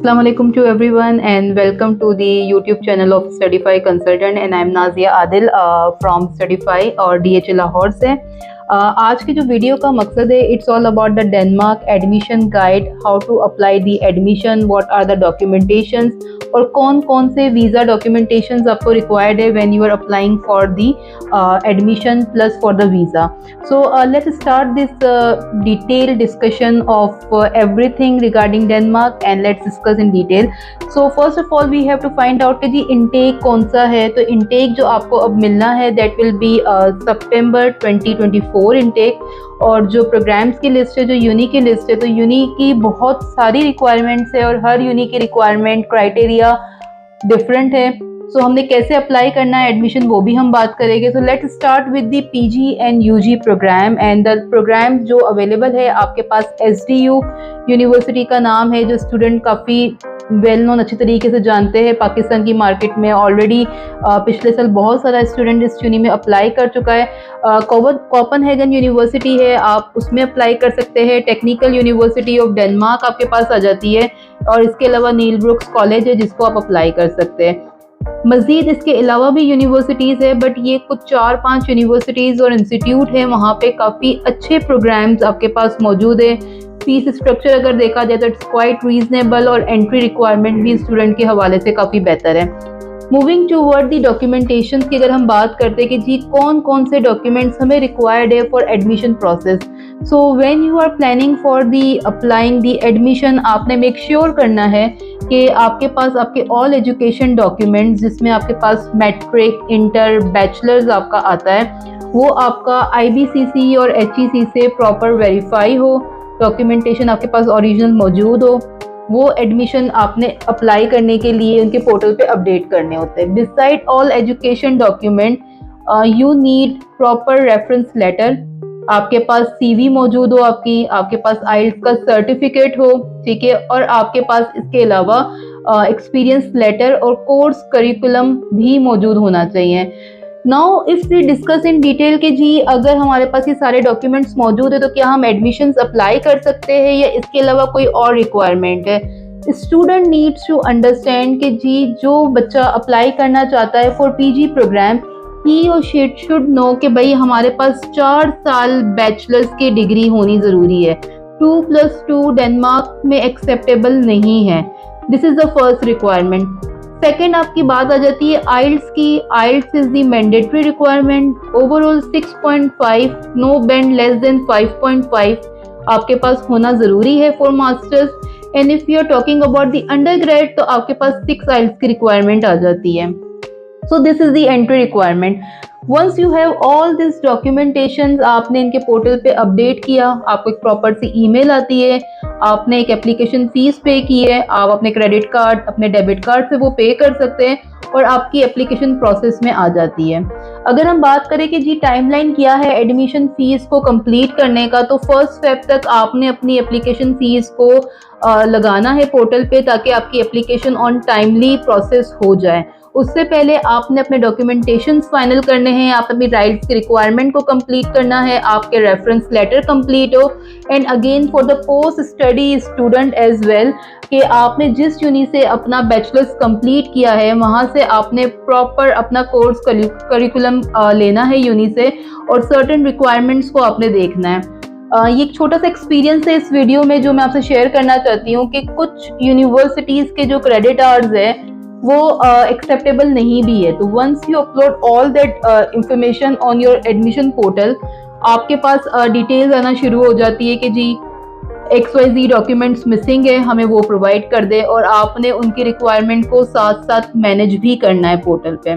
Assalamu alaikum to everyone and welcome to the YouTube channel of Studify Consultant and I am Nazia Adil from Studify और DH Lahore से। आज की जो video का मकसद है it's all about the Denmark admission guide, how to apply the admission, what are the documentations और कौन कौन से वीज़ा डॉक्यूमेंटेशंस आपको रिक्वायर्ड है when you are applying for the admission plus for the visa. So let's start this detail discussion of everything regarding Denmark and let's discuss in detail. So first of all we have to find out कि जी intake कौन सा है। तो intake जो आपको अब मिलना है that will be September 2024 intake. और जो प्रोग्राम्स की लिस्ट है, जो यूनी की लिस्ट है, तो यूनी की बहुत सारी रिक्वायरमेंट्स है और हर यूनी की रिक्वायरमेंट क्राइटेरिया डिफरेंट है। सो हमने कैसे अप्लाई करना है एडमिशन वो भी हम बात करेंगे। So let's start with the PG and UG program and the program जो अवेलेबल है आपके पास एसडीयू यूनिवर्सिटी का नाम है, जो स्टूडेंट काफ़ी वेल नोन अच्छी तरीके से जानते हैं पाकिस्तान की मार्केट में। ऑलरेडी पिछले साल बहुत सारा स्टूडेंट इस यूनी में अप्लाई कर चुका है। कोपेनहेगन यूनिवर्सिटी है, आप उसमें अप्लाई कर सकते हैं। टेक्निकल यूनिवर्सिटी ऑफ डेनमार्क आपके पास आ जाती है और इसके अलावा नील ब्रुक्स कॉलेज है जिसको आप अप्लाई कर सकते हैं। मज़ीद इसके अलावा भी यूनिवर्सिटीज़ है, बट ये कुछ 4-5 यूनिवर्सिटीज़ और इंस्टीट्यूट हैं, वहाँ पे काफ़ी अच्छे प्रोग्राम्स आपके पास मौजूद है। फीस स्ट्रक्चर अगर देखा जाए तो इट्स क्वाइट रीजनेबल और एंट्री रिक्वायरमेंट भी स्टूडेंट के हवाले से काफ़ी बेहतर है। मूविंग टूवर्ड दी डॉक्यूमेंटेशन की अगर हम बात करते हैं कि जी कौन कौन से डॉक्यूमेंट्स हमें रिक्वायर्ड है for admission process. So when you are planning for the applying the admission, आपने मेक श्योर करना है कि आपके पास आपके ऑल एजुकेशन डॉक्यूमेंट्स जिसमें आपके पास मैट्रिक, इंटर, बैचलर्स आपका आता है, वो आपका IBCC और HEC से प्रॉपर वेरीफाई हो, डॉक्यूमेंटेशन आपके पास ओरिजिनल मौजूद हो। वो एडमिशन आपने अप्लाई करने के लिए उनके पोर्टल पे अपडेट करने होते हैं। Beside all education document you need proper reference letter, आपके पास CV मौजूद हो, आपके पास IELTS का सर्टिफिकेट हो, ठीक है, और आपके पास इसके अलावा एक्सपीरियंस लेटर और कोर्स करिकुलम भी मौजूद होना चाहिए। Now if we discuss in detail कि जी अगर हमारे पास ये सारे डॉक्यूमेंट्स मौजूद है तो क्या हम एडमिशन्स अप्लाई कर सकते हैं या इसके अलावा कोई और रिक्वायरमेंट है। स्टूडेंट नीड्स टू अंडरस्टैंड कि जी जो बच्चा अप्लाई करना चाहता है फॉर PG प्रोग्राम, ही और शी शुड नो कि भाई हमारे पास 4 साल बैचलर्स की डिग्री होनी ज़रूरी है। 2+2 डेनमार्क में एक्सेप्टेबल नहीं है। This is the first requirement. Second आपकी बात आ जाती है IELTS की। IELTS is the mandatory requirement. Overall 6.5, no band less than 5.5 आपके पास होना ज़रूरी है for masters. And if you are talking about the undergrad तो आपके पास 6 IELTS की रिक्वायरमेंट आ जाती है। So this is the entry requirement. Once you have all this documentation, आपने इनके पोर्टल पे अपडेट किया, आपको एक प्रॉपर सी ईमेल आती है, आपने एक एप्लीकेशन फ़ीस पे की है, आप अपने क्रेडिट कार्ड, अपने डेबिट कार्ड से वो पे कर सकते हैं और आपकी एप्लीकेशन प्रोसेस में आ जाती है। अगर हम बात करें कि जी टाइमलाइन क्या है एडमिशन फ़ीस को कंप्लीट करने का, तो 1 फेब तक आपने अपनी एप्लीकेशन फ़ीस को लगाना है पोर्टल पे ताकि आपकी एप्लीकेशन ऑन टाइमली प्रोसेस हो जाए। उससे पहले आपने अपने डॉक्यूमेंटेशंस फाइनल करने हैं, आप अपनी राइट्स की रिक्वायरमेंट को कंप्लीट करना है, आपके रेफरेंस लेटर कंप्लीट हो। And again for the post study student as well कि आपने जिस यूनी से अपना बैचलर्स कंप्लीट किया है वहाँ से आपने प्रॉपर अपना कोर्स करिकुलम लेना है यूनी से और सर्टेन रिक्वायरमेंट्स को आपने देखना है। ये एक छोटा सा एक्सपीरियंस है इस वीडियो में जो मैं आपसे शेयर करना चाहती हूँ कि कुछ यूनिवर्सिटीज़ के जो क्रेडिट आवर्स है वो एक्सेप्टेबल नहीं भी है। तो once you upload all that information on your admission portal, आपके पास डिटेल्स आना शुरू हो जाती है कि जी XYZ डॉक्यूमेंट्स मिसिंग है, हमें वो प्रोवाइड कर दे और आपने उनकी रिक्वायरमेंट को साथ साथ मैनेज भी करना है पोर्टल पे।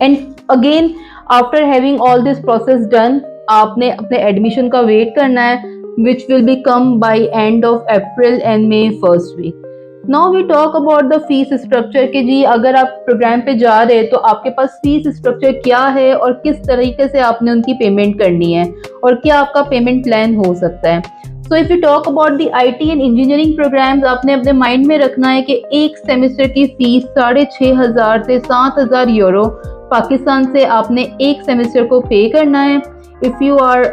And again after having all this process done, आपने अपने एडमिशन का वेट करना है which will be come by end of April and May first week. Now we talk about the fees structure कि जी अगर आप प्रोग्राम पे जा रहे हैं तो आपके पास फीस स्ट्रक्चर क्या है और किस तरीके से आपने उनकी पेमेंट करनी है और क्या आपका पेमेंट प्लान हो सकता है। So if you talk about the IT and engineering programs, आपने अपने माइंड में रखना है कि एक सेमेस्टर की फ़ीस 6,500 से 7,000 यूरो पाकिस्तान से आपने एक सेमेस्टर को पे करना है। If you are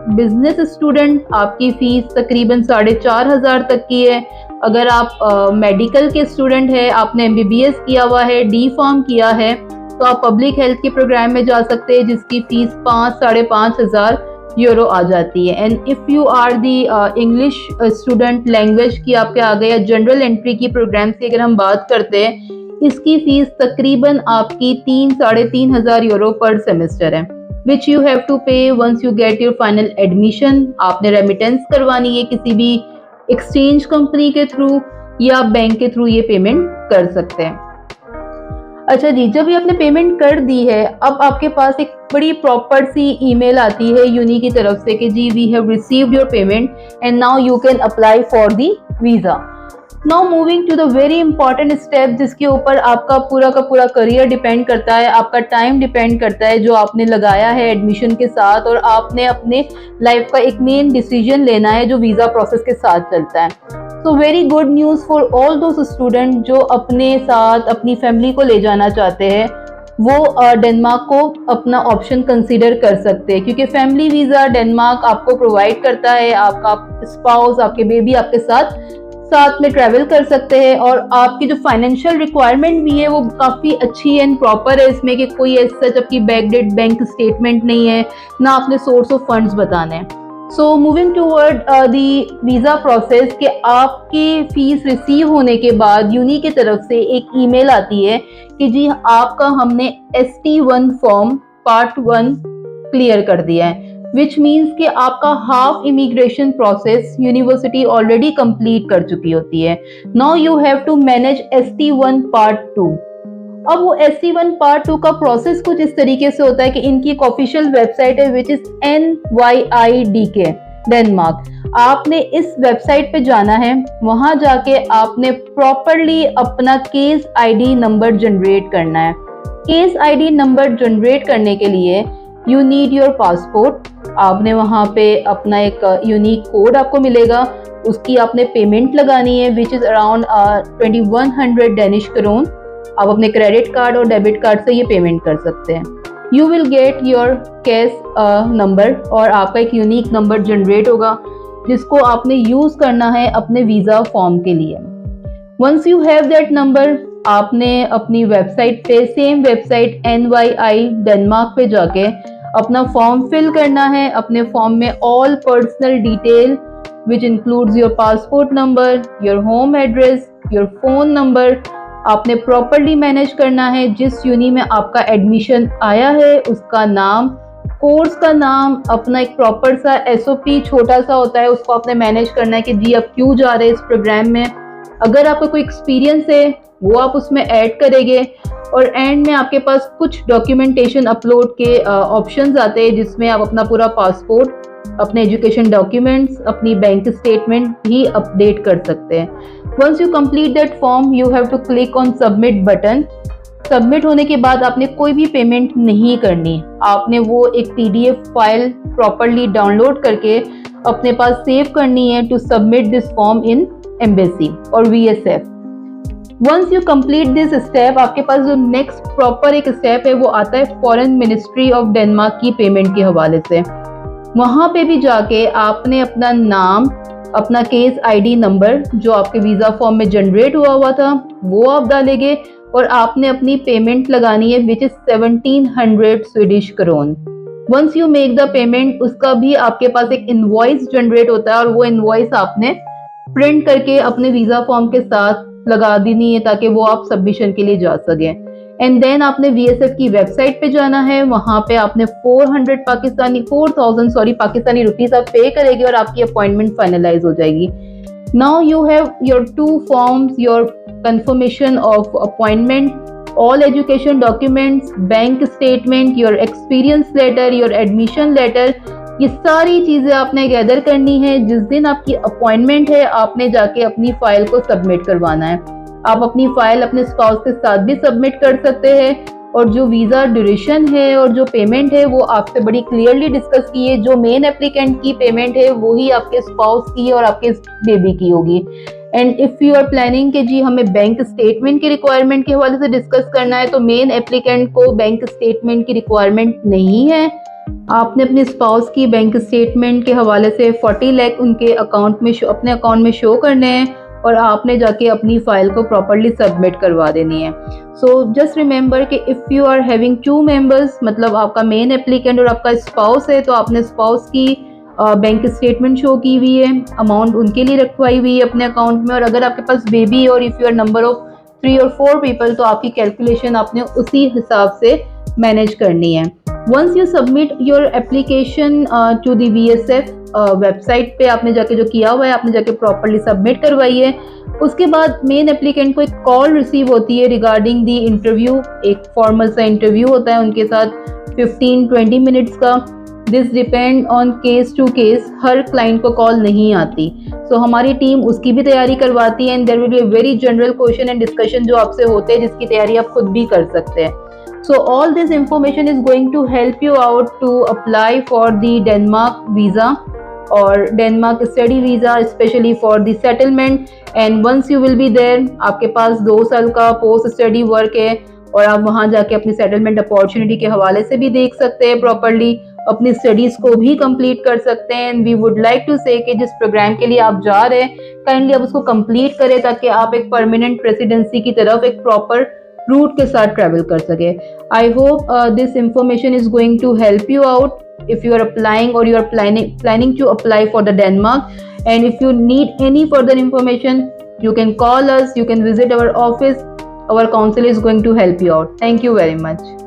business student, आपकी फ़ीस तकरीबन 4,500 तक की है। अगर आप मेडिकल के स्टूडेंट है, आपने MBBS किया हुआ है, डी फार्म किया है, तो आप पब्लिक हेल्थ के प्रोग्राम में जा सकते हैं जिसकी फीस 5-5,500 यूरो आ जाती है। And if you are the English student, language की आपके आ गए, या जनरल एंट्री की प्रोग्राम की अगर हम बात करते हैं, इसकी फीस तकरीबन आपकी 3-3,500 यूरो पर सेमेस्टर है, which you have to pay once you get your final admission. आपने रेमिटेंस करवानी है किसी भी एक्सचेंज कंपनी के थ्रू या बैंक के थ्रू ये पेमेंट कर सकते हैं। अच्छा जी, जब ये आपने पेमेंट कर दी है, अब आपके पास एक बड़ी प्रॉपर सी ईमेल आती है यूनी की तरफ से कि जी we have received your payment and now you can apply for the visa. Now moving to the very important step, जिसके ऊपर आपका पूरा का पूरा करियर डिपेंड करता है, आपका टाइम डिपेंड करता है जो आपने लगाया है एडमिशन के साथ, और आपने अपने लाइफ का एक मेन डिसीजन लेना है जो वीज़ा प्रोसेस के साथ चलता है। So very good news for all those student जो अपने साथ अपनी फैमिली को ले जाना चाहते हैं, वो डेनमार्क को अपना ऑप्शन कंसीडर कर सकते हैं, क्योंकि फैमिली वीज़ा डेनमार्क आपको प्रोवाइड करता है। आपका स्पाउस, आपके बेबी आपके साथ में ट्रैवल कर सकते हैं, और आपकी जो फाइनेंशियल रिक्वायरमेंट भी है वो काफ़ी अच्छी एंड प्रॉपर है, इसमें कि कोई सच आपकी बैकडेट बैंक स्टेटमेंट नहीं है, ना आपने सोर्स ऑफ फंड्स बताने हैं। So moving toward the visa process, कि आपकी फ़ीस रिसीव होने के बाद यूनी की तरफ से एक ईमेल आती है कि जी आपका हमने ST1 फॉर्म पार्ट 1 क्लियर कर दिया है, विच मीन्स कि आपका half immigration process university already complete कर चुकी होती है। Now you have to manage ST1 part 2। अब वो ST1 पार्ट 2 का प्रोसेस कुछ इस तरीके से होता है कि इनकी एक ऑफिशियल वेबसाइट है विच इज NYIDK डेनमार्क। आपने इस वेबसाइट पे जाना है, वहां जाके आपने प्रॉपरली अपना केस ID नंबर जनरेट करना है। केस ID नंबर जनरेट करने के लिए यू नीड योर पासपोर्ट। आपने वहां पे अपना एक यूनिक कोड आपको मिलेगा, उसकी आपने पेमेंट लगानी है विच इज अराउंड 2100 डेनिश करोन। आप अपने क्रेडिट कार्ड और डेबिट कार्ड से ये पेमेंट कर सकते हैं। You will get your case number, और आपका एक यूनिक नंबर जनरेट होगा जिसको आपने यूज़ करना है अपने वीज़ा फॉर्म के लिए। Once you have that number, आपने अपनी वेबसाइट पे, सेम वेबसाइट NYI डेनमार्क पे जाके अपना फॉर्म फिल करना है। अपने फॉर्म में all personal detail which includes your passport number, your home address, your phone number आपने प्रॉपरली मैनेज करना है। जिस यूनी में आपका एडमिशन आया है उसका नाम, कोर्स का नाम, अपना एक प्रॉपर सा SOP छोटा सा होता है, उसको आपने मैनेज करना है कि जी आप क्यों जा रहे हैं इस प्रोग्राम में। अगर आपका कोई एक्सपीरियंस है वो आप उसमें ऐड करेंगे, और एंड में आपके पास कुछ डॉक्यूमेंटेशन अपलोड के ऑप्शंस आते हैं जिसमें आप अपना पूरा पासपोर्ट, अपने एजुकेशन डॉक्यूमेंट्स, अपनी बैंक स्टेटमेंट भी अपडेट कर सकते हैं। Once you complete that form, you have to click on submit button. Submit होने के बाद आपने कोई भी पेमेंट नहीं करनी, आपने वो एक PDF फाइल प्रॉपरली डाउनलोड करके अपने पास सेव करनी है to submit this form in embassy और VSF। Once you complete this step, आपके पास जो नेक्स्ट प्रॉपर एक स्टेप है वो आता है फॉरेन मिनिस्ट्री ऑफ डेनमार्क की पेमेंट के हवाले से। वहाँ पे भी जाके आपने अपना नाम, अपना केस ID नंबर जो आपके वीज़ा फॉर्म में जनरेट हुआ था वो आप डालेंगे, और आपने अपनी पेमेंट लगानी है which is 1700 Swedish kronor. Once you make the payment, उसका भी आपके पास एक इनवॉइस जनरेट होता है, और वो इनवॉइस आपने प्रिंट करके अपने वीज़ा फॉर्म के साथ लगा देनी है ताकि वो आप सबमिशन के लिए जा सकें। एंड देन आपने VSF की वेबसाइट पे जाना है, वहाँ पे आपने 4000 पाकिस्तानी रुपीस आप पे करेंगे और आपकी अपॉइंटमेंट फाइनलाइज हो जाएगी। Now you have your 2 forms, your confirmation of appointment, all education documents, bank statement, your experience letter, your admission letter, ये सारी चीज़ें आपने गैदर करनी है। जिस दिन आपकी अपॉइंटमेंट है आपने जाके अपनी फाइल को सबमिट करवाना है। आप अपनी फाइल अपने स्पाउस के साथ भी सबमिट कर सकते हैं, और जो वीज़ा ड्यूरेशन है और जो पेमेंट है वो आपसे बड़ी क्लियरली डिस्कस की है। जो मेन एप्लीकेंट की पेमेंट है वही आपके स्पाउस की और आपके बेबी की होगी। And if you are planning कि जी हमें बैंक स्टेटमेंट की रिक्वायरमेंट के हवाले से डिस्कस करना है, तो मेन एप्लीकेंट को बैंक स्टेटमेंट की रिक्वायरमेंट नहीं है। आपने अपने स्पाउस की बैंक स्टेटमेंट के हवाले से 40 लाख उनके अकाउंट में अपने अकाउंट में शो करने हैं, और आपने जाके अपनी फाइल को प्रॉपरली सबमिट करवा देनी है। सो जस्ट रिमेंबर कि if you are having 2 members, मतलब आपका मेन एप्लीकेंट और आपका स्पाउस है, तो आपने स्पाउस की बैंक स्टेटमेंट शो की हुई है, अमाउंट उनके लिए रखवाई हुई है अपने अकाउंट में, और अगर आपके पास बेबी और if you are number of 3 और 4 पीपल, तो आपकी कैलकुलेशन आपने उसी हिसाब से मैनेज करनी है। Once you submit your application to the VSF website पे, आपने जाके जो किया हुआ है आपने जाके प्रॉपरली सबमिट करवाई है, उसके बाद मेन एप्लीकेंट को एक कॉल रिसीव होती है रिगार्डिंग दी इंटरव्यू। एक फॉर्मल सा इंटरव्यू होता है उनके साथ 15-20 मिनट्स का। This depend on case to case, हर क्लाइंट को कॉल नहीं आती, सो हमारी टीम उसकी भी तैयारी करवाती है। And there will be a very general question and discussion जो आपसे होते हैं, जिसकी तैयारी आप खुद भी कर सकते हैं। So all this information is going to help you out to apply for the Denmark visa or Denmark study visa, especially for the settlement. And once you will be there, आपके पास 2 साल का पोस्ट स्टडी वर्क है और आप वहाँ जाके अपनी settlement opportunity के हवाले से भी देख सकते हैं, प्रॉपरली अपनी स्टडीज को भी कंप्लीट कर सकते हैं। And we would like to say कि जिस प्रोग्राम के लिए आप जा रहे हैं, काइंडली आप उसको कंप्लीट करें ताकि आप एक परमानेंट रेसिडेंसी की तरफ एक प्रॉपर रूट के साथ ट्रैवल कर सके। I hope this information is going to help you out if you are applying or you are planning to apply for the Denmark. And if you need any further information, you can call us, you can visit our office. Our counsel is going to help you out. Thank you very much.